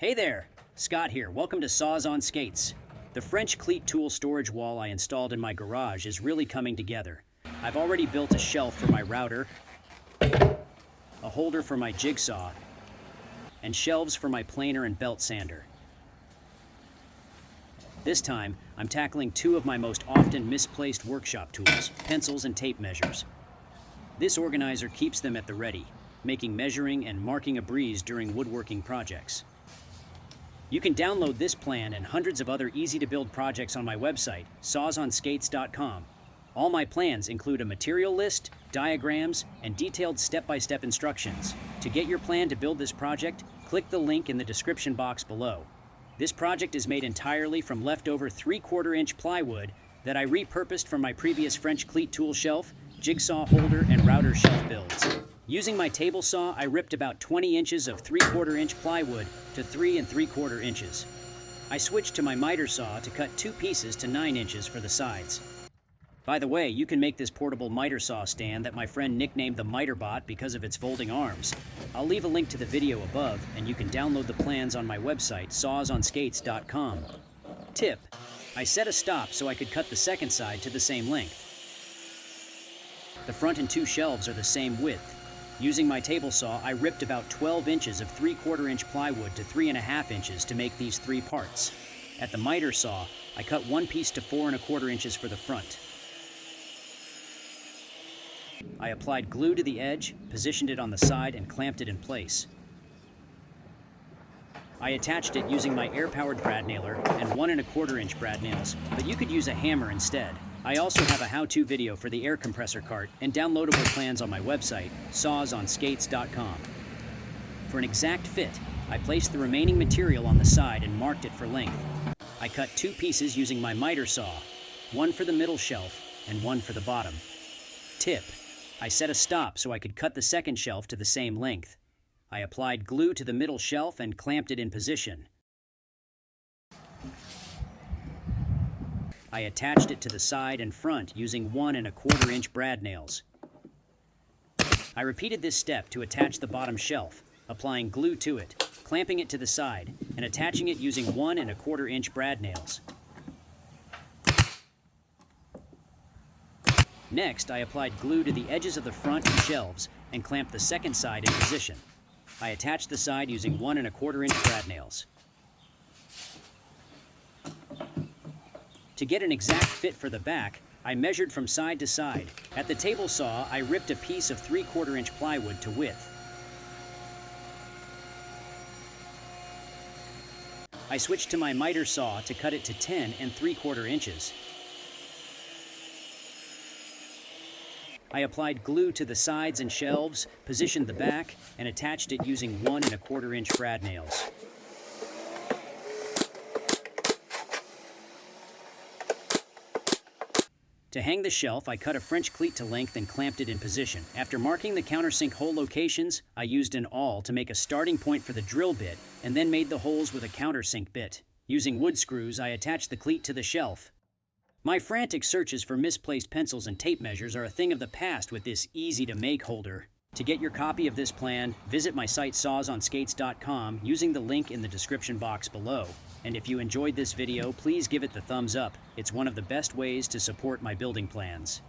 Hey there, Scott here. Welcome to Saws on Skates. The French Cleat tool storage wall I installed in my garage is really coming together. I've already built a shelf for my router, a holder for my jigsaw, and shelves for my planer and belt sander. This time, I'm tackling two of my most often misplaced workshop tools, pencils and tape measures. This organizer keeps them at the ready, making measuring and marking a breeze during woodworking projects. You can download this plan and hundreds of other easy-to-build projects on my website, sawsonskates.com. All my plans include a material list, diagrams, and detailed step-by-step instructions. To get your plan to build this project, click the link in the description box below. This project is made entirely from leftover 3/4-inch plywood that I repurposed from my previous French Cleat tool shelf, jigsaw holder, and router shelf builds. Using my table saw, I ripped about 20 inches of 3/4-inch plywood to 3 3/4 inches. I switched to my miter saw to cut 2 pieces to 9 inches for the sides. By the way, you can make this portable miter saw stand that my friend nicknamed the MiterBot because of its folding arms. I'll leave a link to the video above, and you can download the plans on my website, sawsonskates.com. Tip: I set a stop so I could cut the second side to the same length. The front and 2 shelves are the same width. Using my table saw, I ripped about 12 inches of 3/4-inch plywood to 3 1/2 inches to make these 3 parts. At the miter saw, I cut 1 piece to 4 1/4 inches for the front. I applied glue to the edge, positioned it on the side, and clamped it in place. I attached it using my air-powered brad nailer and 1 1/4 inch brad nails, but you could use a hammer instead. I also have a how-to video for the air compressor cart and downloadable plans on my website, sawsonskates.com. For an exact fit, I placed the remaining material on the side and marked it for length. I cut 2 pieces using my miter saw, 1 for the middle shelf and 1 for the bottom. Tip: I set a stop so I could cut the second shelf to the same length. I applied glue to the middle shelf and clamped it in position. I attached it to the side and front using 1 1/4 inch brad nails. I repeated this step to attach the bottom shelf, applying glue to it, clamping it to the side, and attaching it using 1 1/4 inch brad nails. Next, I applied glue to the edges of the front and shelves and clamped the second side in position. I attached the side using 1 1/4 inch brad nails. To get an exact fit for the back, I measured from side to side. At the table saw, I ripped a piece of 3/4 inch plywood to width. I switched to my miter saw to cut it to 10 3/4 inches. I applied glue to the sides and shelves, positioned the back, and attached it using 1 1/4 inch brad nails. To hang the shelf, I cut a French cleat to length and clamped it in position. After marking the countersink hole locations, I used an awl to make a starting point for the drill bit and then made the holes with a countersink bit. Using wood screws, I attached the cleat to the shelf. My frantic searches for misplaced pencils and tape measures are a thing of the past with this easy-to-make holder. To get your copy of this plan, visit my site sawsonskates.com using the link in the description box below. And if you enjoyed this video, please give it the thumbs up. It's one of the best ways to support my building plans.